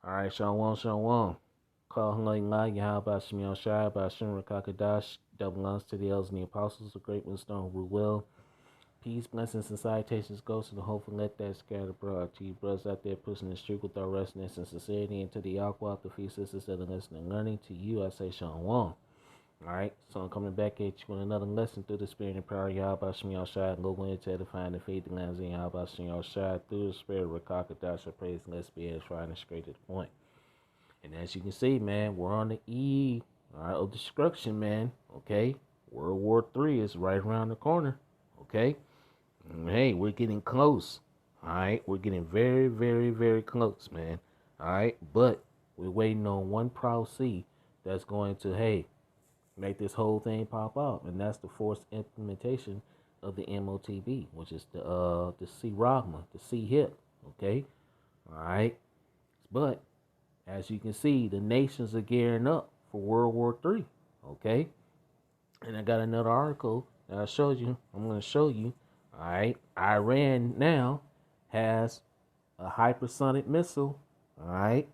All right, Shalom, Shalom. Call Hanoi Lai, Yahweh Shemiel Shai, Bashim Rakakadash, double honors to the elders and the apostles, the great wisdom, rule well. Peace, blessings, and salutations go to the hopeful, let that scatter abroad. To you brothers out there pushing the street with our restlessness and sincerity, and to the Yahweh, the feast sisters that are listening and learning, to you I say Shalom. Alright, so I'm coming back at you with another lesson through the spirit and power of Yahweh Shemiel Shai, and go into edifying the faith and lands in Yahweh Shemiel Shai through the spirit of Rakakadash, praise, and let's be edifying and straight to the point. And as you can see, man, we're on the eve, of destruction, man. Okay, World War III is right around the corner. Okay, and hey, we're getting close. All right, we're getting very, very, very close, man. All right, but we're waiting on one prophecy that's going to make this whole thing pop off, and that's the forced implementation of the MOTB, which is the C Ragma, the C hip. Okay, all right, but as you can see, the nations are gearing up for World War III. Okay? And I got another article that I showed you. I'm going to show you. All right? Iran now has a hypersonic missile. All right?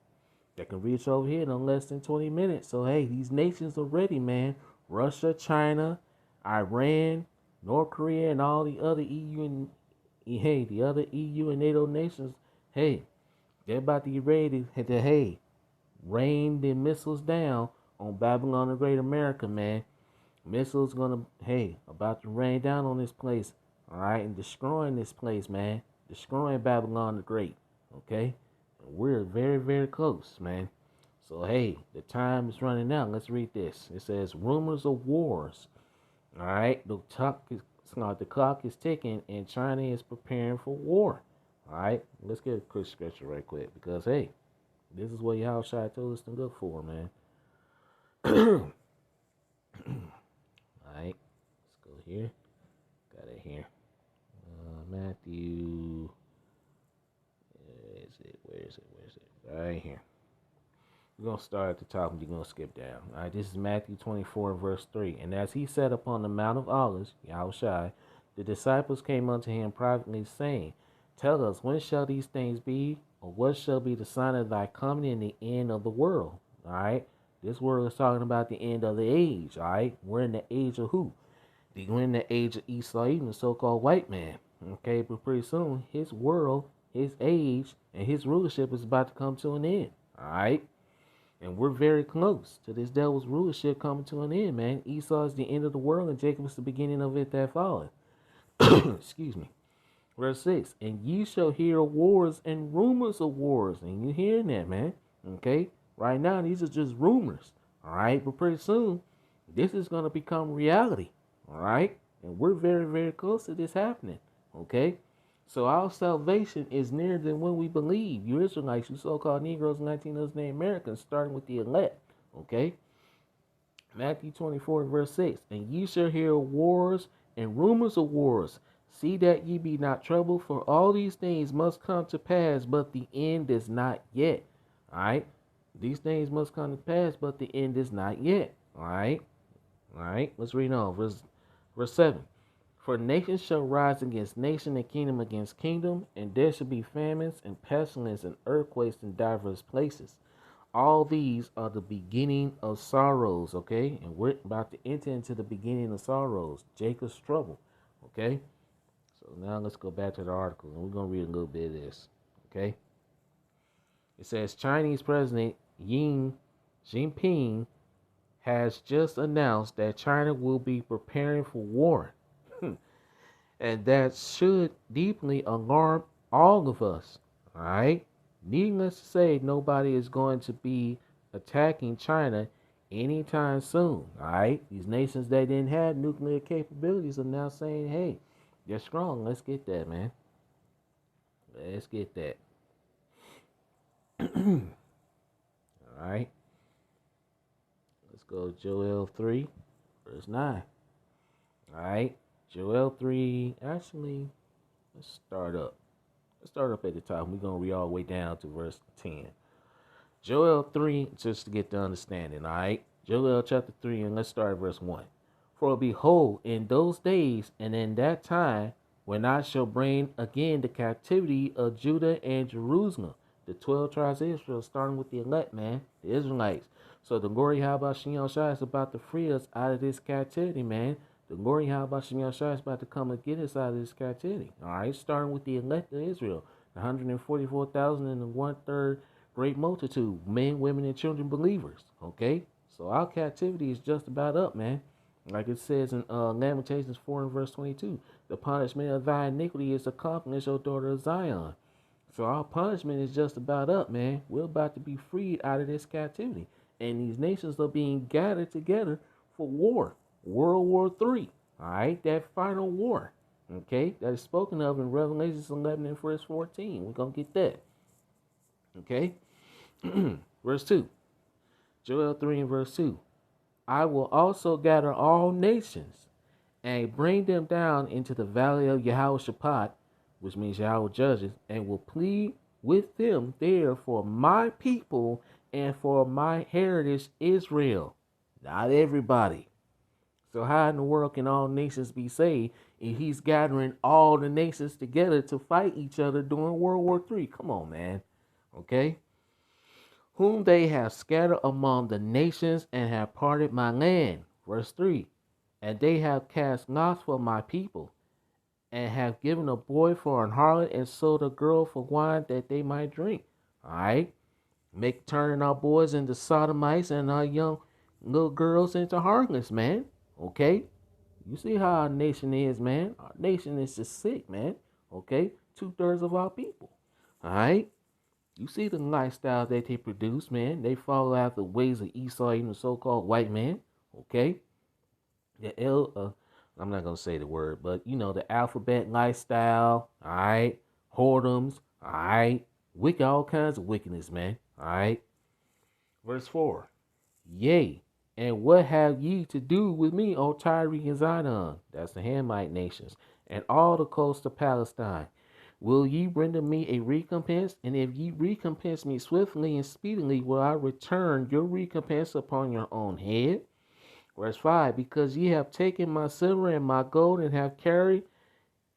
That can reach over here in less than 20 minutes. So, hey, these nations are ready, man. Russia, China, Iran, North Korea, and all the other the other EU and NATO nations, hey, they're about to get ready to rain the missiles down on Babylon the Great America, man. Missiles about to rain down on this place, all right, and destroying this place, man. Destroying Babylon the Great, okay? And we're very, very close, man. So, hey, the time is running out. Let's read this. It says, rumors of wars, all right? The clock is ticking, and China is preparing for war. All right, let's get a quick scripture right quick because, hey, this is what Yahweh told us to look for, man. All right, let's go here. Got it here. Matthew. Where is it? Right here. We're going to start at the top and we're going to skip down. All right, this is Matthew 24, verse 3. And as he sat upon the Mount of Olives, Yahweh, the disciples came unto him privately, saying, Tell us, when shall these things be? Or what shall be the sign of thy coming and the end of the world? All right. This world is talking about the end of the age. All right. We're in the age of who? We're in the age of Esau, even the so-called white man. Okay. But pretty soon, his world, his age, and his rulership is about to come to an end. All right. And we're very close to this devil's rulership coming to an end, man. Esau is the end of the world, and Jacob is the beginning of it that followed. Excuse me. Verse 6, and ye shall hear wars and rumors of wars. And you hearing that, man. Okay? Right now, these are just rumors. All right? But pretty soon, this is going to become reality. All right? And we're very, very close to this happening. Okay? So our salvation is nearer than when we believe. You Israelites, you so-called Negroes, Latinos, and Americans, starting with the elect. Okay? Matthew 24, verse 6, and ye shall hear wars and rumors of wars. See that ye be not troubled, for all these things must come to pass, but the end is not yet. All right? These things must come to pass, but the end is not yet. All right? All right? Let's read on. Verse 7. For nation shall rise against nation, and kingdom against kingdom, and there shall be famines and pestilence and earthquakes in divers places. All these are the beginning of sorrows, okay? And we're about to enter into the beginning of sorrows, Jacob's trouble, okay? So now let's go back to the article, and we're going to read a little bit of this, okay? It says, Chinese President Xi Jinping has just announced that China will be preparing for war. And that should deeply alarm all of us, all right? Needless to say, nobody is going to be attacking China anytime soon, all right? These nations that didn't have nuclear capabilities are now saying, hey, they're strong. Let's get that, man. Let's get that. All right. Let's go to Joel 3, verse 9. All right. Joel 3, actually, let's start up. Let's start up at the top. We're going to read all the way down to verse 10. Joel 3, just to get the understanding, all right? Joel chapter 3, and let's start at verse 1. For behold, in those days and in that time, when I shall bring again the captivity of Judah and Jerusalem, The 12 tribes of Israel, starting with the elect, man, the Israelites. So the glory Habashim Shai is about to free us out of this captivity, man. The glory Habashim Shai is about to come and get us out of this captivity. All right, starting with the elect of Israel, the 144,000 and the 1/3 great multitude, men, women, and children, believers. Okay, so our captivity is just about up, man. Like it says in Lamentations 4 and verse 22, the punishment of thy iniquity is accomplished, O daughter of Zion. So our punishment is just about up, man. We're about to be freed out of this captivity. And these nations are being gathered together for war. World War III. Alright, that final war. Okay, that is spoken of in Revelation 11 and verse 14. We're gonna get that. Okay. Verse 2. Joel 3 and verse 2. I will also gather all nations and bring them down into the valley of Jehoshaphat, which means Yahweh judges, and will plead with them there for my people and for my heritage Israel. Not everybody. So how in the world can all nations be saved if he's gathering all the nations together to fight each other during World War III? Come on, man. Okay? Whom they have scattered among the nations and have parted my land. Verse 3. And they have cast lots for my people, and have given a boy for an harlot, and sold a girl for wine that they might drink. Alright? Make turning our boys into sodomites and our young little girls into harlots, man. Okay? You see how our nation is, man. Our nation is just sick, man. Okay? 2/3 of our people. Alright? You see the lifestyle that they produce, man. They follow after the ways of Esau, even the so-called white man. Okay? I'm not gonna say the word, but you know, the alphabet lifestyle, alright, whoredoms, alright, wicked, all kinds of wickedness, man. Alright. Verse 4. Yea, and what have ye to do with me, O Tyre and Zidon? That's the Hamite nations, and all the coast of Palestine. Will ye render me a recompense? And if ye recompense me swiftly and speedily, will I return your recompense upon your own head? Verse 5, because ye have taken my silver and my gold, and have carried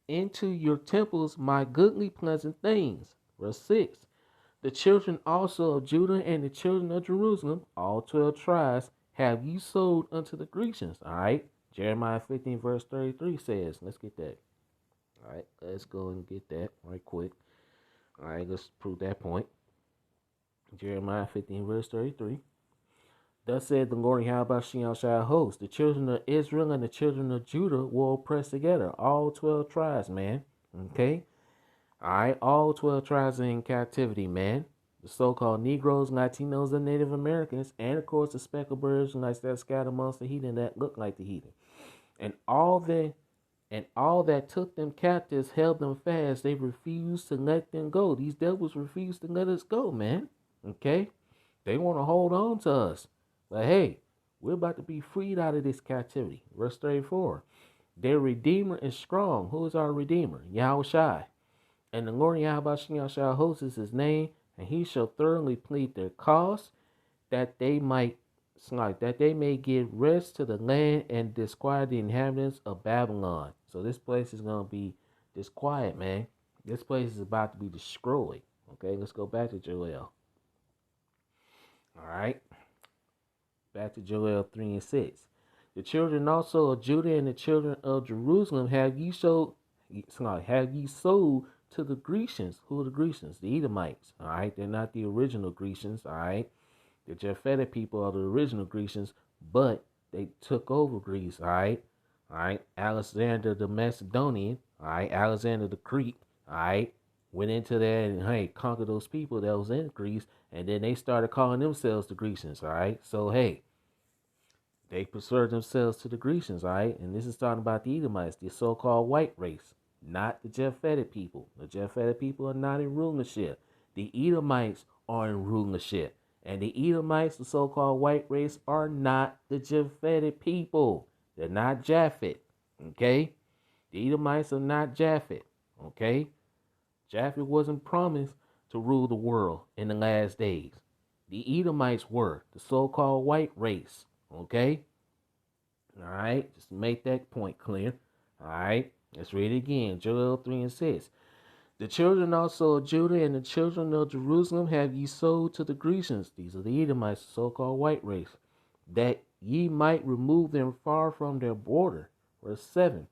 into your temples my goodly pleasant things. Verse 6, the children also of Judah and the children of Jerusalem, all 12 tribes, have ye sold unto the Grecians. All right, Jeremiah 15 verse 33 says, let's get that. All right, let's go and get that right quick. All right, let's prove that point. Jeremiah 15 verse 33. Thus said the Lord Yahweh shall host. The children of Israel and the children of Judah will oppress together. All 12 tribes, man. Okay? Alright, all 12 tribes are in captivity, man. The so-called Negroes, Latinos, and Native Americans, and of course the speckled birds like that scattered amongst the heathen that look like the heathen. And all that took them captives held them fast. They refused to let them go. These devils refused to let us go, man. Okay? They want to hold on to us. But hey, we're about to be freed out of this captivity. Verse 34. Their Redeemer is strong. Who is our Redeemer? Yahweh Shai. And the Lord Yahweh shall host is his name, and he shall thoroughly plead their cause, that they may give rest to the land and disquiet the inhabitants of Babylon. So this place is going to be disquiet, man. This place is about to be destroyed. Okay, let's go back to Joel. All right. Back to Joel 3 and 6. The children also of Judah and the children of Jerusalem have ye sold to the Grecians. Who are the Grecians? The Edomites. All right, they're not the original Grecians. All right, the Japhetic people are the original Grecians, but they took over Greece. All right. Alexander the Macedonian. All right, Alexander the Greek. All right, went into there and conquered those people that was in Greece, and then they started calling themselves the Grecians. All right, so hey. They preserved themselves to the Grecians, all right? And this is talking about the Edomites, the so-called white race, not the Japhetic people. The Japhetic people are not in rulership. The Edomites are in rulership. And the Edomites, the so-called white race, are not the Japhetic people. They're not Japhet, okay? The Edomites are not Japhet, okay? Japhet wasn't promised to rule the world in the last days. The Edomites were the so-called white race. Okay? All right? Just to make that point clear. All right? Let's read it again. Joel 3 and 6. The children also of Judah and the children of Jerusalem have ye sold to the Grecians, these are the Edomites, the so-called white race, that ye might remove them far from their border. Verse 7.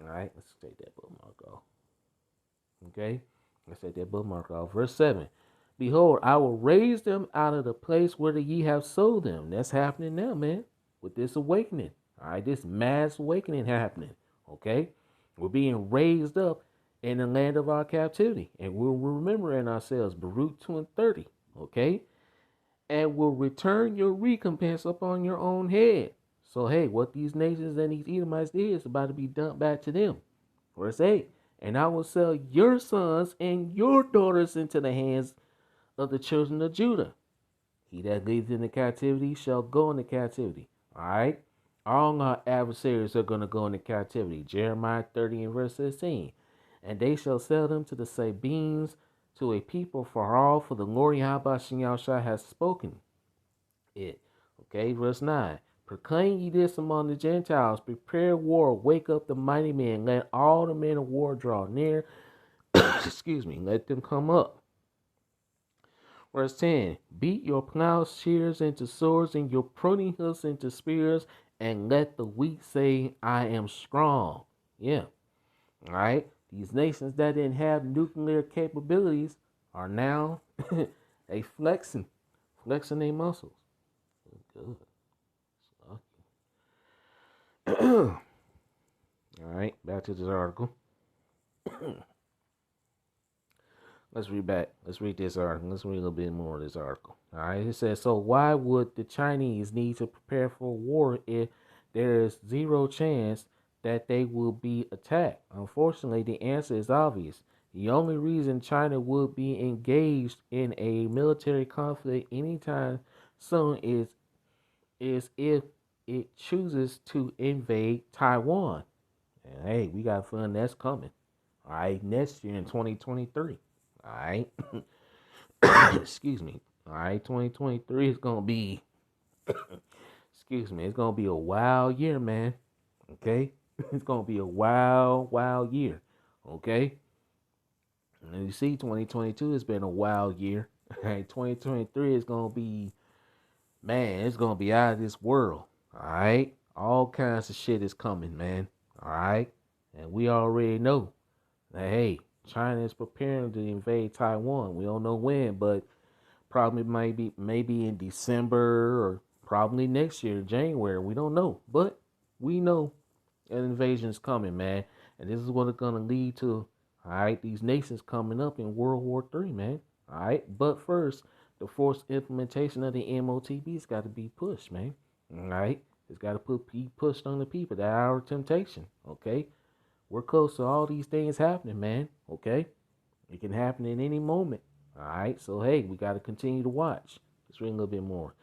All right, let's take that bookmark off. Okay, let's take that bookmark off. Verse 7. Behold, I will raise them out of the place where ye have sold them. That's happening now, man, with this awakening. All right, this mass awakening happening. Okay, we're being raised up in the land of our captivity, and we'll remember in ourselves, Baruch 2 and 30. Okay, and will return your recompense upon your own head. So, hey, what these nations and these Edomites did is about to be dumped back to them. Verse 8. And I will sell your sons and your daughters into the hands of the children of Judah. He that leads into captivity shall go into captivity. All right? All our adversaries are going to go into captivity. Jeremiah 30 and verse 16. And they shall sell them to the Sabines, to a people far off, for the Lord Yahweh Shah has spoken it. Okay, verse 9. Proclaim ye this among the Gentiles, prepare war, wake up the mighty men, let all the men of war draw near. Excuse me, let them come up. Verse 10. Beat your plowshares into swords and your pruning hooks into spears, and let the weak say, I am strong. Yeah. All right. These nations that didn't have nuclear capabilities are now they flexing their muscles. Good. All right, back to this article. Let's read back. Let's read this article. Let's read a little bit more of this article. All right, it says, so why would the Chinese need to prepare for war if there is zero chance that they will be attacked? Unfortunately, the answer is obvious. The only reason China would be engaged in a military conflict anytime soon is if it chooses to invade Taiwan. And hey, we got fun that's coming. All right, next year in 2023. All right. Excuse me. All right, 2023 is going to be, excuse me, it's going to be a wild year, man. Okay? It's going to be a wild year. Okay? And you see, 2022 has been a wild year. All right, 2023 is going to be, man, it's going to be out of this world. All right? All kinds of shit is coming, man. All right? And we already know that, hey, China is preparing to invade Taiwan. We don't know when, but probably maybe in December or probably next year, January. We don't know. But we know an invasion is coming, man. And this is what it's going to lead to, all right, these nations coming up in World War III, man. All right? But first, the forced implementation of the MOTB's got to be pushed, man. All right? It's got to be pushed on the people. That's our temptation, okay? We're close to all these things happening, man. Okay? It can happen at any moment. All right? So, hey, we got to continue to watch. Let's read a little bit more.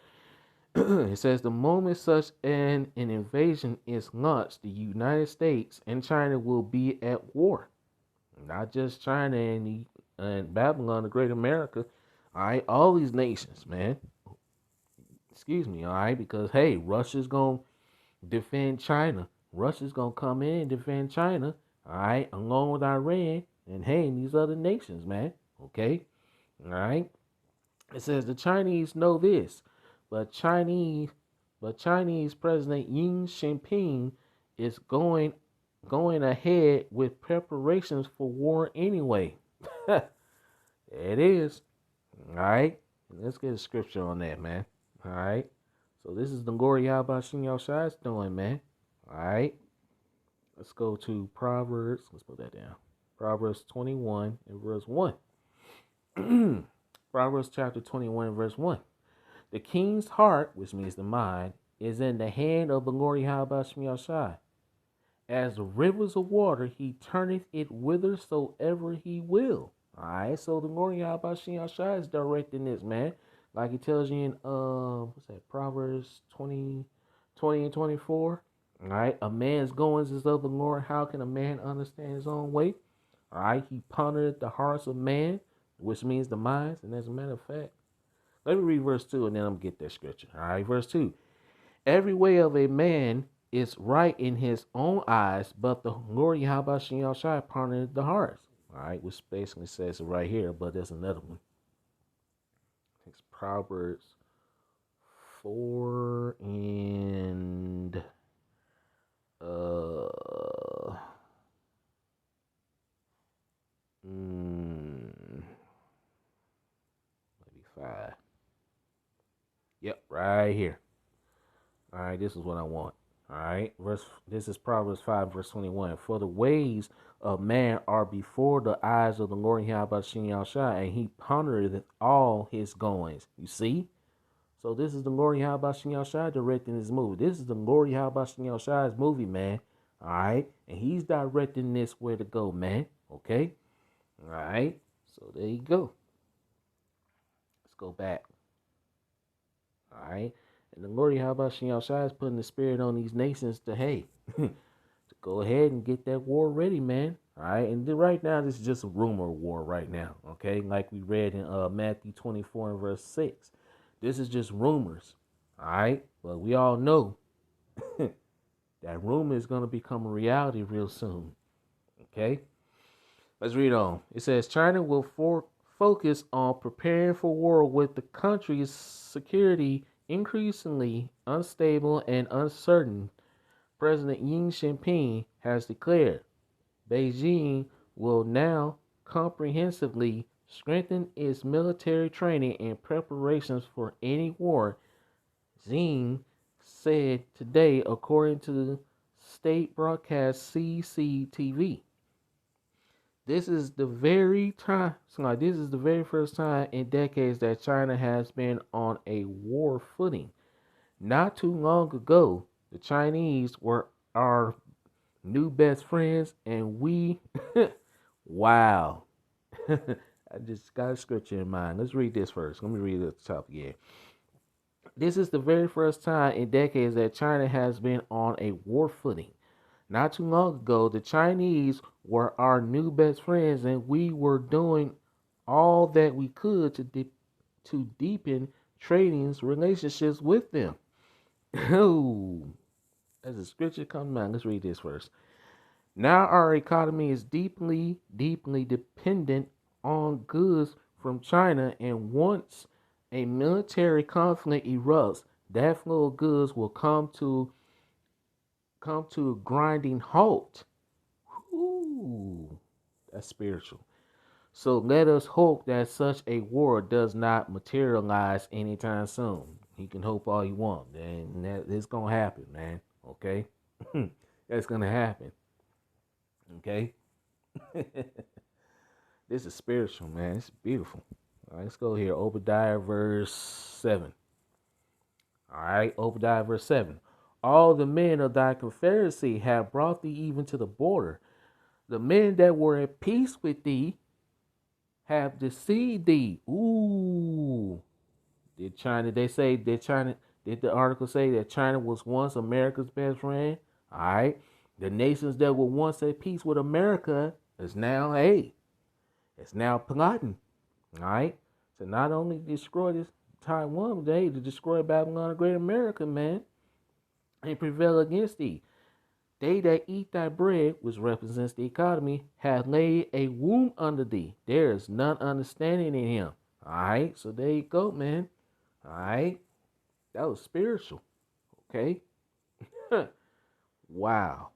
It says, the moment such an invasion is launched, the United States and China will be at war. Not just China and Babylon, the Great America. All right? All these nations, man. Excuse me, all right? Because, hey, Russia's going to defend China. Russia's going to come in and defend China, all right, along with Iran and, hey, these other nations, man, okay? All right? It says the Chinese know this, but Chinese President Xi Jinping is going ahead with preparations for war anyway. There it is. All right? Let's get a scripture on that, man. All right? So this is the glory Yahweh Shai doing, man. All right. Let's go to Proverbs. Let's put that down. Proverbs 21 and verse 1. Proverbs chapter 21 and verse 1. The king's heart, which means the mind, is in the hand of the Lord Yahweh Shai. As the rivers of water, he turneth it whithersoever he will. All right. So the Lord Yahweh Shai is directing this, man. Like he tells you in what's that? Proverbs 20 and 24. All right, a man's goings is of the Lord. How can a man understand his own way? All right, he pondered the hearts of man, which means the minds. And as a matter of fact, let me read verse 2 and then I'm going to get that scripture. All right, verse 2. Every way of a man is right in his own eyes, but the Lord Yahweh Shai pondered the hearts. All right, which basically says it right here, but there's another one. It's Proverbs 4 and maybe 5. Yep, right here. All right, this is what I want. All right, this is Proverbs 5, verse 21. For the ways of man are before the eyes of the Lord Yahweh Shai, and he pondereth all his goings. You see? So this is the Lord Yahweh Shai directing this movie. This is the Lord Yahweh Shai's movie, man. All right, and he's directing this where to go, man. Okay. All right. So there you go. Let's go back. All right. And the Lord Yahweh Shai is putting the spirit on these nations to, hey, to go ahead and get that war ready, man. All right. And then right now, this is just a rumor war right now. Okay. Like we read in Matthew 24 and verse 6. This is just rumors. All right. But we all know that rumor is going to become a reality real soon. Okay. Let's read on. It says China will focus on preparing for war with the country's security increasingly unstable and uncertain. President Xi Jinping has declared Beijing will now comprehensively strengthen its military training and preparations for any war. Xi said today, according to state broadcast CCTV. This is the very first time in decades that China has been on a war footing. Not too long ago, the Chinese were our new best friends, and we, wow. I just got a scripture in mind. Let's read this first. Let me read it at the top again. This is the very first time in decades that China has been on a war footing. Not too long ago, the Chinese were our new best friends, and we were doing all that we could to deepen trading relationships with them. Oh, as the scripture comes out, let's read this first. Now our economy is deeply, deeply dependent on goods from China, and once a military conflict erupts, that flow of goods will come to a grinding halt. Ooh, that's spiritual. So let us hope that such a war does not materialize anytime soon. He can hope all he wants, and it's gonna happen, man. Okay, that's gonna happen. Okay, this is spiritual, man. It's beautiful. All right, let's go here. Obadiah verse 7. All right, Obadiah verse 7. All the men of thy confederacy have brought thee even to the border. The men that were at peace with thee have deceived thee. Ooh. Did the article say that China was once America's best friend? All right. The nations that were once at peace with America is now, it's now plotting. All right. So not only destroy this Taiwan, but to destroy Babylon the Great America, man, and prevail against thee. They that eat thy bread, which represents the economy, have laid a womb under thee. There is none understanding in him. All right, so there you go, man. All right, that was spiritual. Okay. Wow.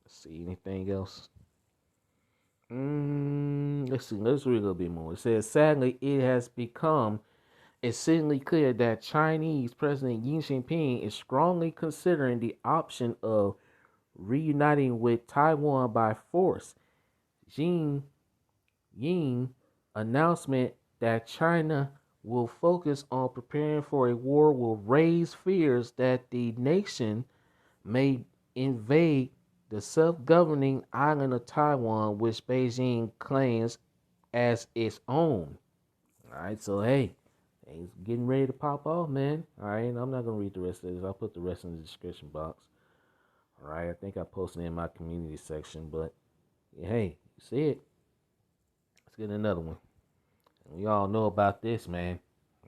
Let's see, anything else? Let's see. Let's read a little bit more. It says, sadly, it has become exceedingly clear that Chinese President Xi Jinping is strongly considering the option of reuniting with Taiwan by force. Xi Jinping's announcement that China will focus on preparing for a war will raise fears that the nation may invade the self-governing island of Taiwan, which Beijing claims as its own. All right, so hey, it's getting ready to pop off, man. All right, I'm not gonna read the rest of this. I'll put the rest in the description box. All right, I think I posted it in my community section, but hey, you see it? Let's get another one. And we all know about this, man.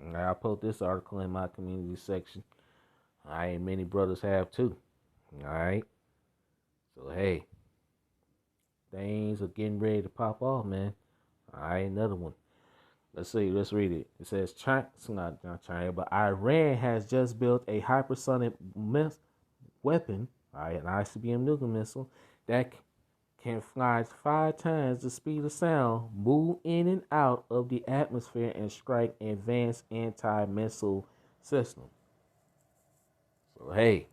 All right, I put this article in my community section. All right, many brothers have too. All right, so hey, Things are getting ready to pop off, man. All right, another one. Let's see. Let's read it. It says, China, it's not China, but Iran has just built a hypersonic weapon, all right, an ICBM nuclear missile that can fly 5 times the speed of sound, move in and out of the atmosphere, and strike advanced anti-missile systems. So hey,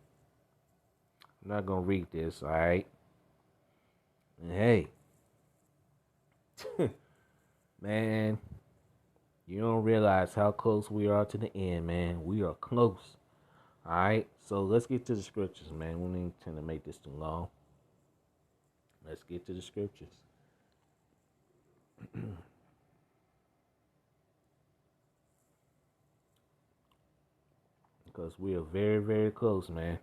I'm not gonna read this, all right? And hey, man, you don't realize how close we are to the end, man. We are close. All right, so let's get to the scriptures, man. We don't intend to make this too long. Let's get to the scriptures. Because we are very, very close, man.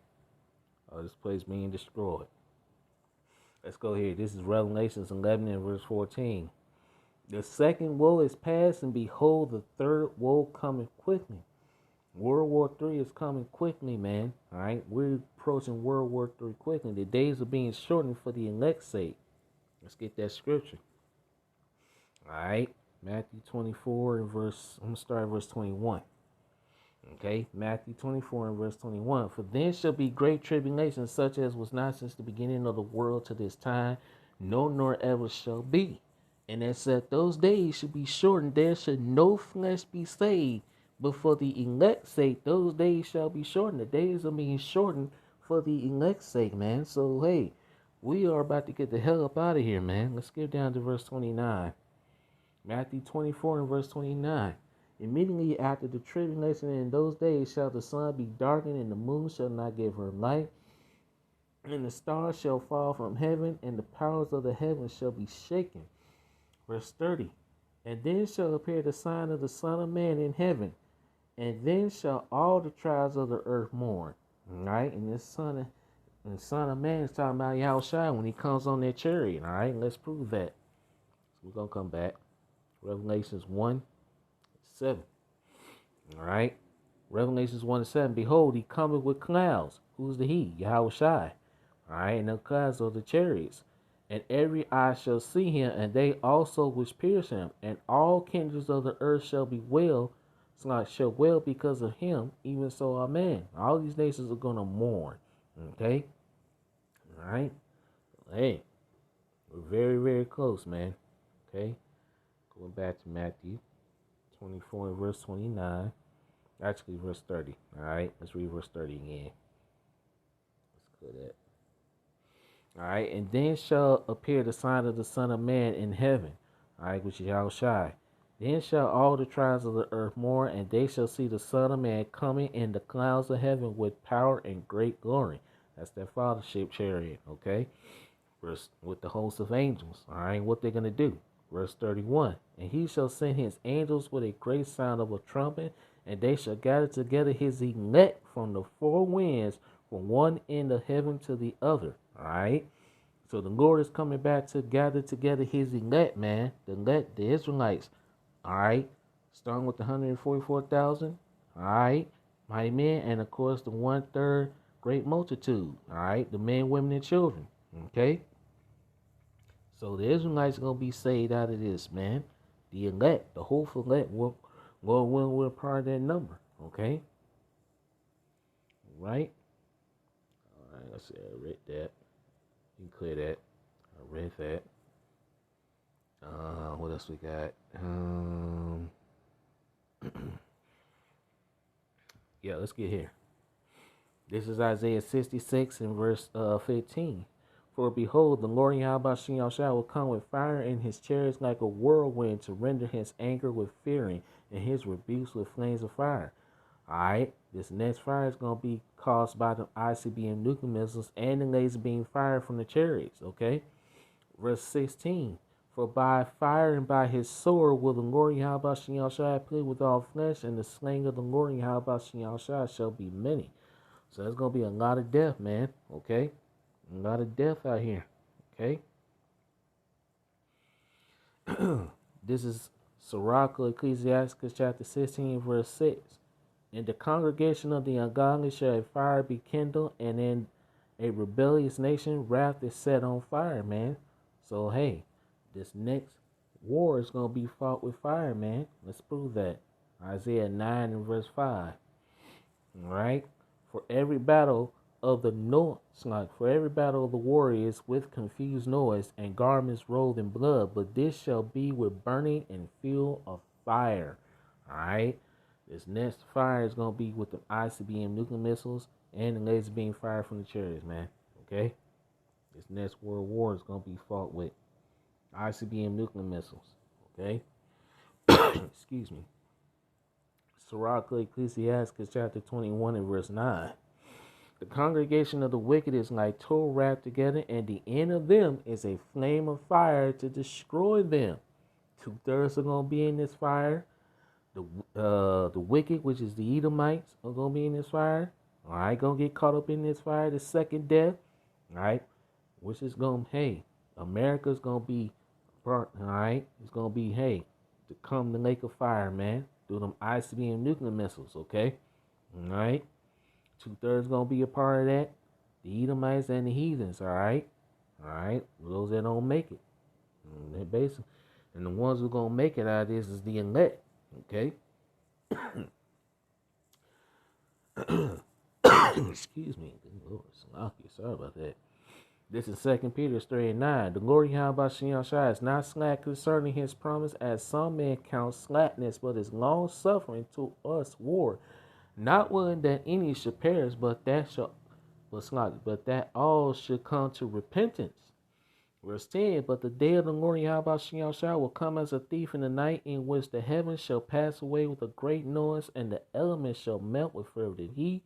This place being destroyed. Let's go here. This is Revelations 11 and verse 14. The second woe is past, and behold, the third woe cometh quickly. World War III is coming quickly, man. All right, we're approaching World War III quickly. The days are being shortened for the elect's sake. Let's get that scripture. All right, Matthew 24 and verse. I'm gonna start at verse 21. Okay, Matthew 24 and verse 21. For then shall be great tribulation, such as was not since the beginning of the world to this time, no, nor ever shall be. And as that those days should be shortened, there should no flesh be saved. But for the elect's sake, those days shall be shortened. The days are being shortened for the elect's sake, man. So, hey, we are about to get the hell up out of here, man. Let's skip down to verse 29. Matthew 24 and verse 29. Immediately after the tribulation in those days shall the sun be darkened, and the moon shall not give her light, and the stars shall fall from heaven, and the powers of the heavens shall be shaken. Verse 30. And then shall appear the sign of the Son of Man in heaven, and then shall all the tribes of the earth mourn. All right, and this Son of Man is talking about Yahushua when he comes on that chariot. All right, let's prove that. So we're gonna come back. Revelations 1:7. All right, Revelations 1:7. Behold, he cometh with clouds. Who's the he? Yahushua. All right, and the clouds are the chariots. And every eye shall see him, and they also which pierce him, and all kindreds of the earth shall wail because of him, even so amen. All these nations are gonna mourn. Okay? Alright? Hey, we're very, very close, man. Okay? Going back to Matthew 24 and verse 29. Actually, verse 30. Alright, let's read verse 30 again. Let's clear that. All right, and then shall appear the sign of the Son of Man in heaven, all right, which is Yahushua. Then shall all the tribes of the earth mourn, and they shall see the Son of Man coming in the clouds of heaven with power and great glory. That's that fathership chariot, okay? Verse with the host of angels, all right, what they're going to do. Verse 31, and he shall send his angels with a great sound of a trumpet, and they shall gather together his elect from the four winds, from one end of heaven to the other. All right. So the Lord is coming back to gather together his elect, man. The Israelites. All right. Starting with the 144,000. All right. Mighty men. And of course, the 1/3 great multitude. All right. The men, women, and children. Okay. So the Israelites are going to be saved out of this, man. The elect, the hopeful elect, will we're part of that number. Okay. Right. All right. Let's see. I read that. You can clear that. I read that. What else we got? Yeah, let's get here. This is Isaiah 66 and verse 15. For behold, the Lord Yahushua will come with fire in his chariots like a whirlwind to render his anger with fury and his rebukes with flames of fire. Alright, this next fire is going to be caused by the ICBM nuclear missiles and the laser beam fired from the chariots, okay? Verse 16, for by fire and by his sword will the Lord Yahushua plead with all flesh, and the slaying of the Lord Yahushua shall be many. So there's going to be a lot of death, man, okay? A lot of death out here, okay? This is Sirach, Ecclesiastes chapter 16, verse 6. In the congregation of the ungodly shall a fire be kindled, and in a rebellious nation wrath is set on fire, man. So, hey, this next war is going to be fought with fire, man. Let's prove that. Isaiah 9 and verse 5. All right? For every battle of the for every battle of the warriors with confused noise and garments rolled in blood, but this shall be with burning and fuel of fire. All right? This next fire is going to be with the ICBM nuclear missiles and the laser beam fire from the chariots, man. Okay? This next world war is going to be fought with ICBM nuclear missiles. Okay? Excuse me. Sirach Ecclesiastes chapter 21 and verse 9. The congregation of the wicked is like tow wrapped together, and the end of them is a flame of fire to destroy them. 2/3 are going to be in this fire. The wicked, which is the Edomites, are going to be in this fire. All right, going to get caught up in this fire, the second death. All right, which is going to, hey, America's going to be burnt. All right, it's going to be, hey, to come the lake of fire, man, through them ICBM nuclear missiles, okay? All right, 2/3 going to be a part of that. The Edomites and the heathens, all right? All right, those that don't make it. And basically, and the ones who going to make it out of this is the elect, okay? Excuse me. Lord, sorry about that. This is 2 Peter 3 and 9. The Lord Yahweh Shai is not slack concerning his promise, as some men count slackness, but is long suffering to us war, not willing that any should perish, but that all should come to repentance. Verse 10, but the day of the Lord Yahweh Shai will come as a thief in the night, in which the heavens shall pass away with a great noise, and the elements shall melt with fervent heat.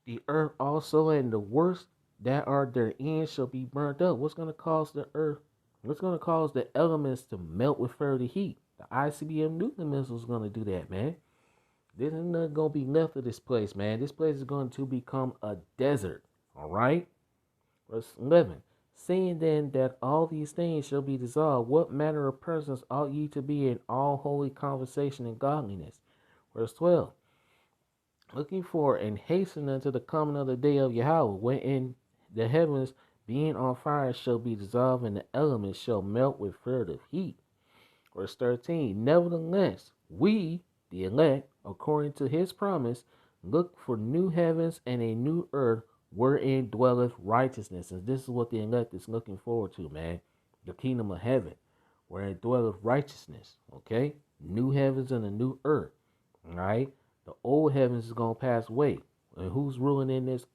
The earth also and the works that are therein shall be burnt up. What's going to cause the earth? What's going to cause the elements to melt with fervent heat? The ICBM nuclear missile is going to do that, man. There's nothing going to be left of this place, man. This place is going to become a desert, all right? Verse 11. Seeing then that all these things shall be dissolved, what manner of persons ought ye to be in all holy conversation and godliness? Verse 12. Looking for and hasten unto the coming of the day of Yahweh, wherein the heavens being on fire shall be dissolved, and the elements shall melt with fervent heat. Verse 13. Nevertheless, we, the elect, according to his promise, look for new heavens and a new earth, wherein dwelleth righteousness. And this is what the elect is looking forward to, man. The kingdom of heaven, wherein dwelleth righteousness. Okay? New heavens and a new earth. All right? The old heavens is going to pass away. And who's ruling in this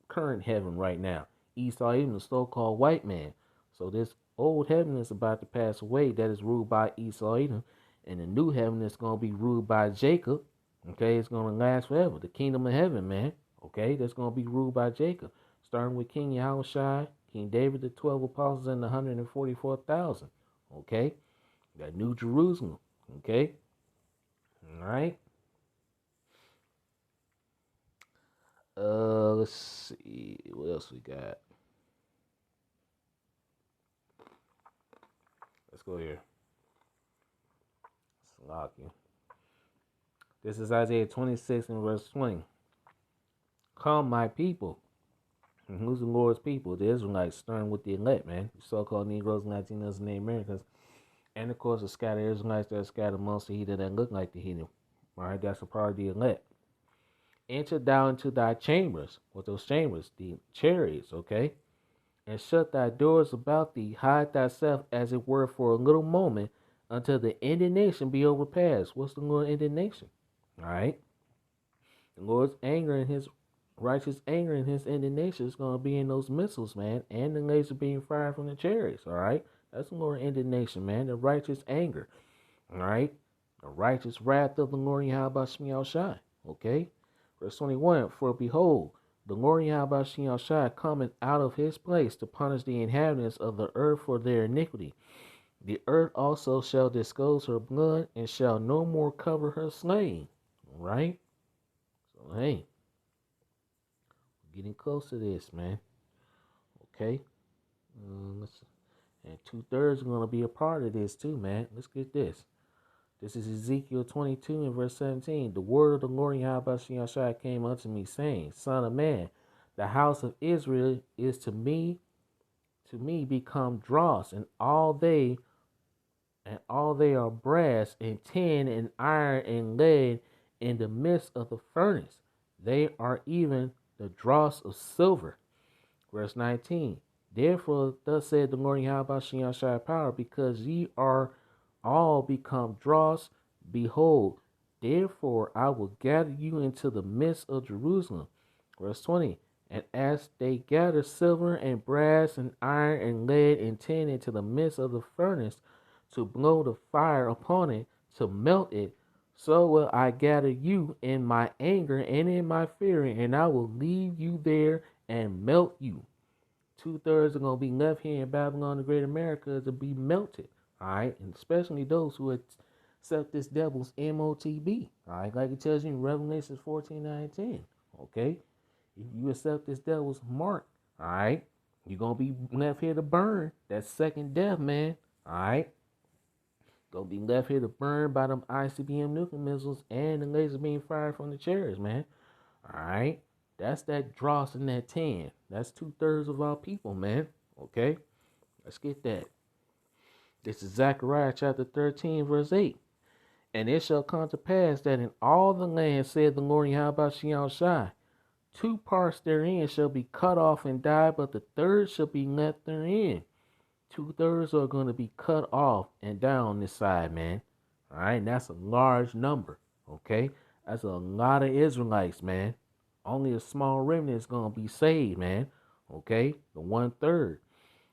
current heaven right now? Esau, even the so-called white man. So this old heaven is about to pass away. That is ruled by Esau, Edom. And the new heaven is going to be ruled by Jacob. Okay? It's going to last forever. The kingdom of heaven, man. Okay, that's going to be ruled by Jacob, starting with King Yahushua, King David, the 12 apostles, and the 144,000. Okay, that New Jerusalem. Okay, all right. Let's see what else we got. Let's go here. Slocky. This is Isaiah 26 and verse 20. Come, my people. And who's the Lord's people? The Israelites, starting with the elect, man. The so-called Negroes, Latinos, and the Americans. And, of course, the scattered Israelites that are scattered amongst the heathen that look like the heathen. All right, that's a part of the elect. Enter thou into thy chambers. What those chambers? The chariots, okay? And shut thy doors about thee. Hide thyself, as it were, for a little moment, until the indignation be overpassed. What's the Lord's indignation? All right? The Lord's anger and his righteous anger and his indignation is going to be in those missiles, man, and the laser being fired from the chariots, all right? That's the Lord's indignation, man, the righteous anger, all right? The righteous wrath of the Lord Yahweh Shai, okay? Verse 21, for behold, the Lord Yahweh Shai cometh out of his place to punish the inhabitants of the earth for their iniquity. The earth also shall disclose her blood and shall no more cover her slain, all right? So, hey. Getting close to this, man. Okay. And 2/3 are going to be a part of this too, man. Let's get this. This is Ezekiel 22 and verse 17. The word of the Lord Yahweh Shai came unto me, saying, Son of man, the house of Israel is to to me become dross, and all they are brass and tin and iron and lead in the midst of the furnace. They are even the dross of silver. Verse 19. Therefore, thus said the Lord Yahweh Shai power, because ye are all become dross, behold, therefore I will gather you into the midst of Jerusalem. Verse 20. And as they gather silver and brass and iron and lead and tin into the midst of the furnace, to blow the fire upon it, to melt it, so will I gather you in my anger and in my fury, and I will leave you there and melt you. 2/3 are going to be left here in Babylon, the Great America, to be melted. All right. And especially those who accept this devil's MOTB. All right. Like it tells you in Revelation 14:9-10. Okay. If you accept this devil's mark, all right, you're going to be left here to burn. That's second death, man. All right. Going to be left here to burn by them ICBM nuclear missiles and the lasers being fired from the chariots, man. All right. That's that dross and that tin. That's 2/3 of our people, man. Okay. Let's get that. This is Zechariah chapter 13, verse 8. And it shall come to pass that in all the land, said the Lord Yahweh Shai, 2 parts therein shall be cut off and die, but the third shall be left therein. 2/3 are going to be cut off and die on this side, man. All right. And that's a large number. Okay. That's a lot of Israelites, man. Only a small remnant is going to be saved, man. Okay? The 1/3.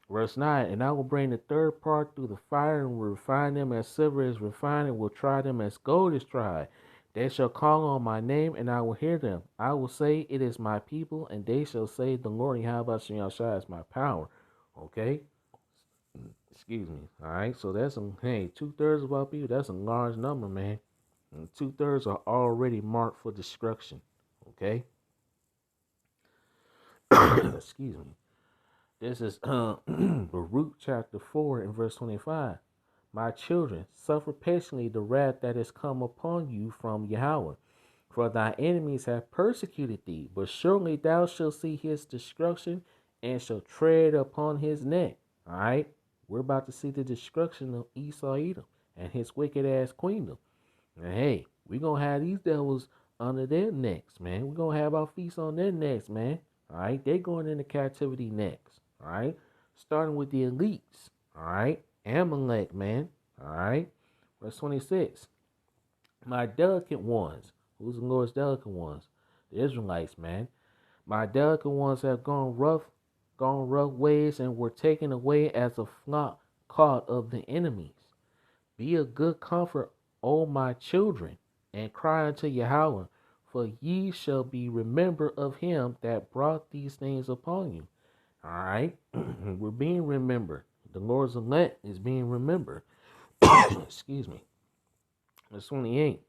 Verse 9. And I will bring the third part through the fire and will refine them as silver is refined and will try them as gold is tried. They shall call on my name and I will hear them. I will say, it is my people, and they shall say, the Lord Yahweh Shai is my power. Okay? Excuse me. All right? So that's, 2/3 of our people. That's a large number, man. And 2/3 are already marked for destruction. Okay? Excuse me. This is Baruch chapter 4 and verse 25. My children, suffer patiently the wrath that is come upon you from Yahweh. For thy enemies have persecuted thee, but surely thou shalt see his destruction and shalt tread upon his neck. All right? We're about to see the destruction of Esau Edom and his wicked ass queendom. And hey, we're going to have these devils under their necks, man. We're going to have our feast on their necks, man. All right, they're going into captivity next. All right, starting with the elites. All right, Amalek, man. All right, verse 26. My delicate ones. Who's the Lord's delicate ones? The Israelites, man. My delicate ones have gone rough ways and were taken away as a flock caught of the enemies. Be a good comfort, O my children, and cry unto Yahweh, for ye shall be remembered of him that brought these things upon you. All right? We're being remembered. The Lord's elect is being remembered. Excuse me. Verse 28.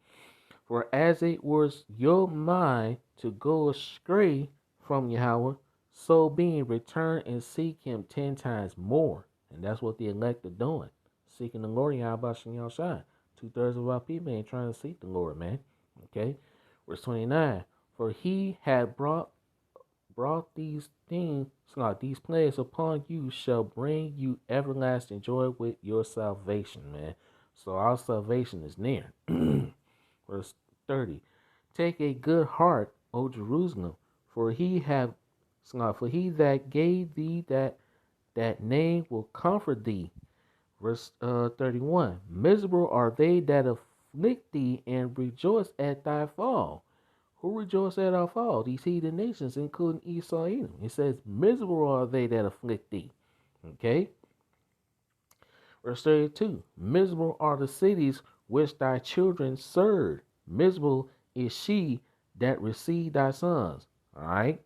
For as it was your mind to go astray from Yahweh, so being return and seek him 10 times more. And that's what the elect are doing. Seeking the Lord Yahweh Shai. 2/3 of our people ain't trying to seek the Lord, man. Okay? Verse 29. For he had brought these things, these plagues upon you, shall bring you everlasting joy with your salvation, man. So our salvation is near. Verse 30. Take a good heart, O Jerusalem, for he that gave thee that name will comfort thee. Verse 31. Miserable are they that afflict thee and rejoice at thy fall. Who rejoice at our fall? These heathen nations, including Esau Edom. It says, miserable are they that afflict thee. Okay? Verse 32. Miserable are the cities which thy children serve. Miserable is she that received thy sons. All right?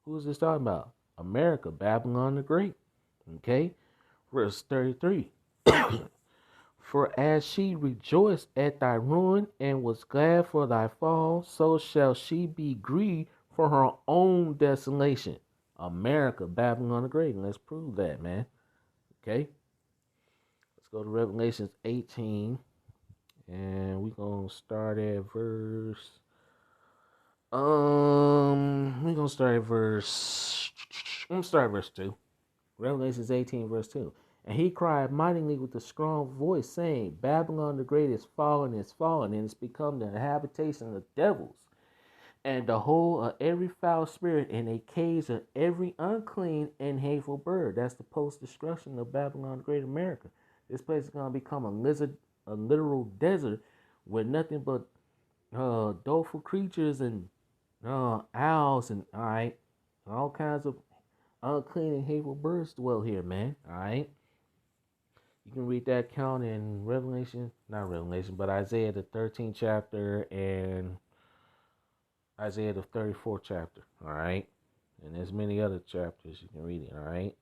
Who is this talking about? America, Babylon the Great. Okay? Verse 33. For as she rejoiced at thy ruin and was glad for thy fall, so shall she be grieved for her own desolation. America, Babylon the Great. Let's prove that, man. Okay? Let's go to Revelations 18. And we're going to start at verse... I'm going to start at verse 2. Revelations 18, verse 2. And he cried mightily with a strong voice, saying, Babylon the great is fallen, and it's become the habitation of devils, and the hole of every foul spirit, and a cage of every unclean and hateful bird. That's the post-destruction of Babylon the Great America. This place is going to become a literal desert with nothing but doleful creatures and owls and all kinds of unclean and hateful birds dwell here, man. All right. You can read that account in not Revelation, but Isaiah the 13th chapter and Isaiah the 34th chapter. All right. And there's many other chapters you can read it. All right.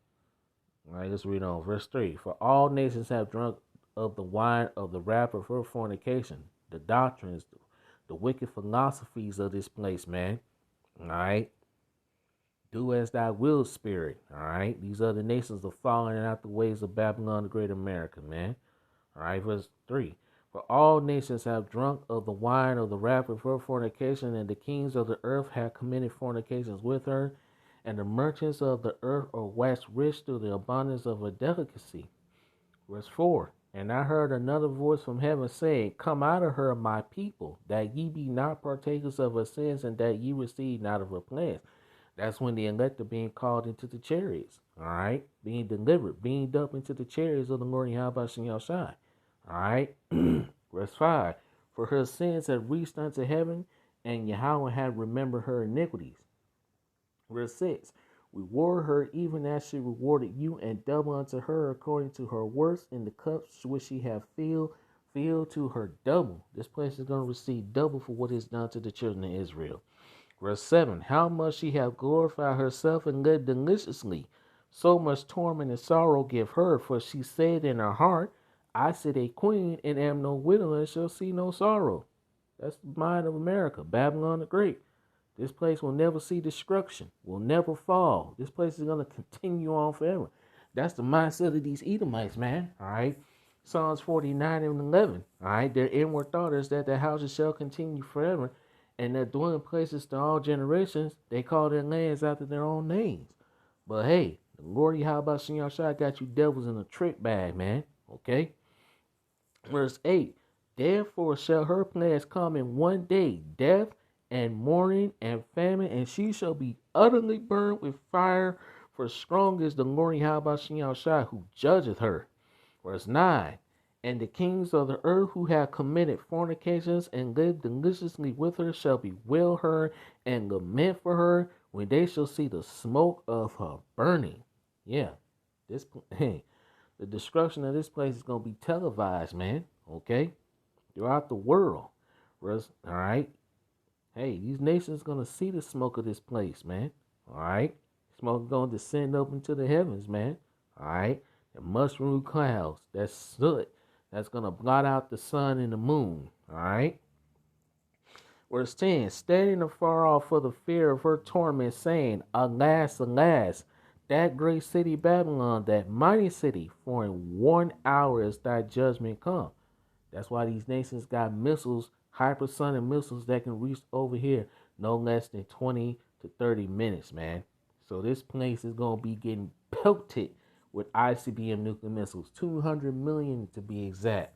All right, let's read on. Verse 3. For all nations have drunk of the wine of the wrath of her fornication, the doctrines, the wicked philosophies of this place, man. All right. Do as thou wilt, spirit. All right. These other nations are following out the ways of Babylon the Great America, man. All right. Verse 3. For all nations have drunk of the wine of the wrath of her fornication, and the kings of the earth have committed fornications with her, and the merchants of the earth are waxed rich through the abundance of her delicacy. Verse 4. And I heard another voice from heaven saying, Come out of her, my people, that ye be not partakers of her sins, and that ye receive not of her plagues. That's when the elect are being called into the chariots, all right? Being delivered, beamed up into the chariots of the Lord Yahweh Shai. All right? Verse 5. For her sins have reached unto heaven, and Yahweh hath remembered her iniquities. Verse 6. Reward her even as she rewarded you, and double unto her according to her works in the cups which she hath filled to her double. This place is going to receive double for what is done to the children of Israel. Verse 7. How much she hath glorified herself and lived deliciously, so much torment and sorrow give her, for she said in her heart, I sit a queen and am no widow and shall see no sorrow. That's the mind of America, Babylon the Great. This place will never see destruction, will never fall. This place is going to continue on forever. That's the mindset of these Edomites, man. All right. Psalms 49 and 11. All right. Their inward thought is that their houses shall continue forever, and their dwelling places to all generations. They call their lands after their own names. But hey, the Lord Yahweh Shai got you devils in a trick bag, man. Okay. Verse 8. Therefore shall her plagues come in one day, death and mourning and famine, and she shall be utterly burned with fire, for strong is the Lord Yahweh Shai who judgeth her. Verse 9. And the kings of the earth who have committed fornications and lived deliciously with her shall bewail her and lament for her when they shall see the smoke of her burning. Yeah, the destruction of this place is going to be televised, man. Okay, throughout the world. All right. Hey, these nations going to see the smoke of this place, man. All right. Smoke is going to descend up into the heavens, man. All right. The mushroom clouds, that soot, that's going to blot out the sun and the moon. All right. Verse 10. Standing afar off for the fear of her torment, saying, Alas, alas, that great city Babylon, that mighty city, for in 1 hour is thy judgment come. That's why these nations got missiles, hypersonic missiles that can reach over here no less than 20 to 30 minutes, man. So this place is going to be getting pelted with ICBM nuclear missiles, 200 million to be exact.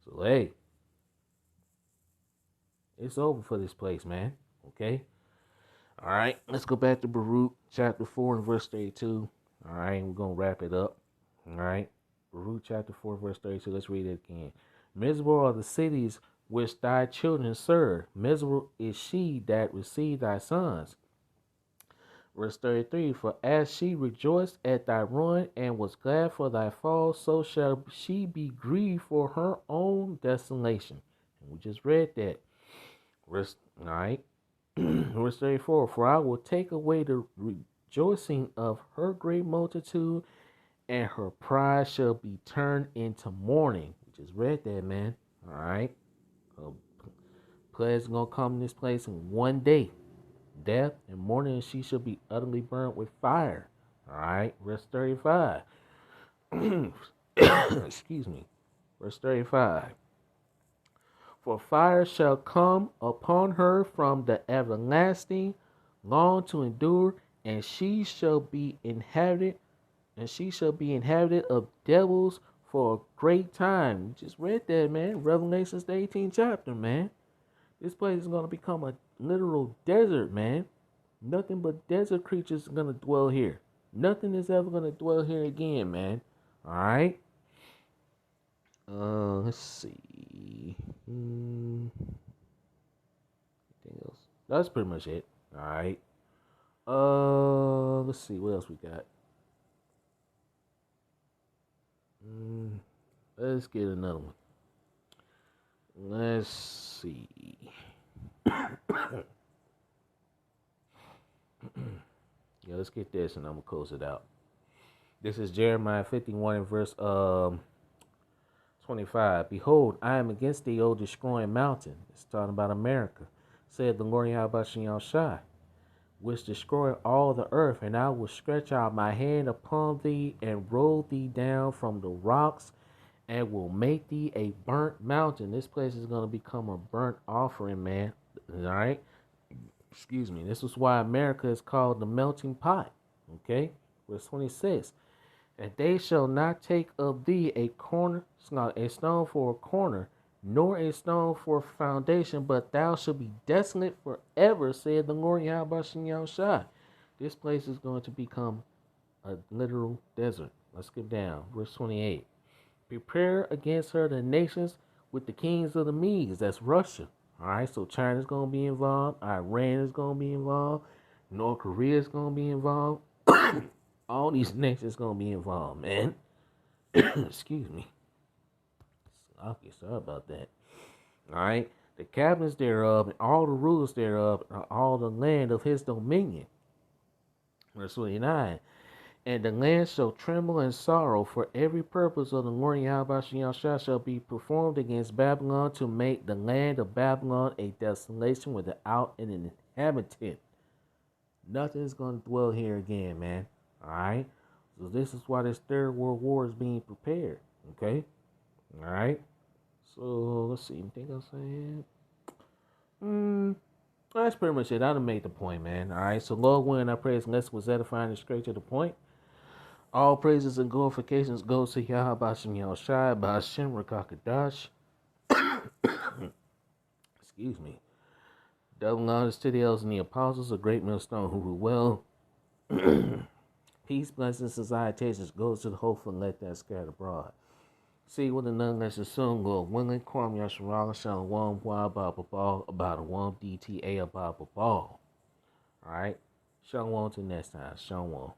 So, hey, it's over for this place, man. Okay? All right, let's go back to Baruch chapter 4 and verse 32. All right, we're going to wrap it up. All right, Baruch chapter 4, verse 32. Let's read it again. Miserable are the cities which thy children serve. Miserable is she that received thy sons. Verse 33. For as she rejoiced at thy ruin and was glad for thy fall, so shall she be grieved for her own desolation. And we just read that. Verse 34. For I will take away the rejoicing of her great multitude, and her pride shall be turned into mourning. We just read that, man. All right. Plagues gonna come in this place in one day. Death and mourning, and she shall be utterly burnt with fire. All right. Verse 35. Excuse me. Verse 35. For fire shall come upon her from the everlasting, long to endure, and she shall be inhabited and she shall be inhabited of devils for a great time. You just read that, man. Revelations, the 18th chapter, man. This place is going to become a literal desert, man. Nothing but desert creatures are going to dwell here. Nothing is ever going to dwell here again, man. All right. Let's see. Anything else? That's pretty much it. All right. Let's see what else we got. Let's get another one. Let's see. Yeah, let's get this and I'm gonna close it out. This is Jeremiah 51 and verse 25. Behold, I am against thee, O destroying mountain. It's talking about America. Said the Lord Yahweh Shai, which destroy all the earth, and I will stretch out my hand upon thee and roll thee down from the rocks and will make thee a burnt mountain. This place is going to become a burnt offering, man. All right? Excuse me. This is why America is called the melting pot. Okay? Verse 26. And they shall not take of thee a stone for a corner, nor a stone for a foundation, but thou shalt be desolate forever, said the Lord Yahweh Shai. This place is going to become a literal desert. Let's get down. Verse 28. Prepare against her the nations with the kings of the Medes. That's Russia. All right, so China's going to be involved. Iran is going to be involved. North Korea is going to be involved. All these nations going to be involved, man. Excuse me. Okay, sorry about that. All right, the captains thereof and all the rulers thereof are all the land of his dominion. Verse 29. And the land shall tremble in sorrow, for every purpose of the Lord Yahweh shall be performed against Babylon, to make the land of Babylon a desolation without an inhabitant. Nothing is going to dwell here again, man. All right? So this is why this Third World War is being prepared. Okay? All right? So let's see. Anything else I had? That's pretty much it. I done made the point, man. All right? So Lord willing, I pray this lesson was edifying and straight to the point. All praises and glorifications go to Yahweh Bashem Yahushai, Bashem Rakakadash. Excuse me. Double honors to the elders and the apostles, a great millstone who rule well. Peace, blessings, and salutations goes to the hopeful and let that scatter abroad. See what the none less soon go. Willing, Kwam Yasharala, Shalom, about a one DTA about a ball. Alright? Shalom to next time. Shalom.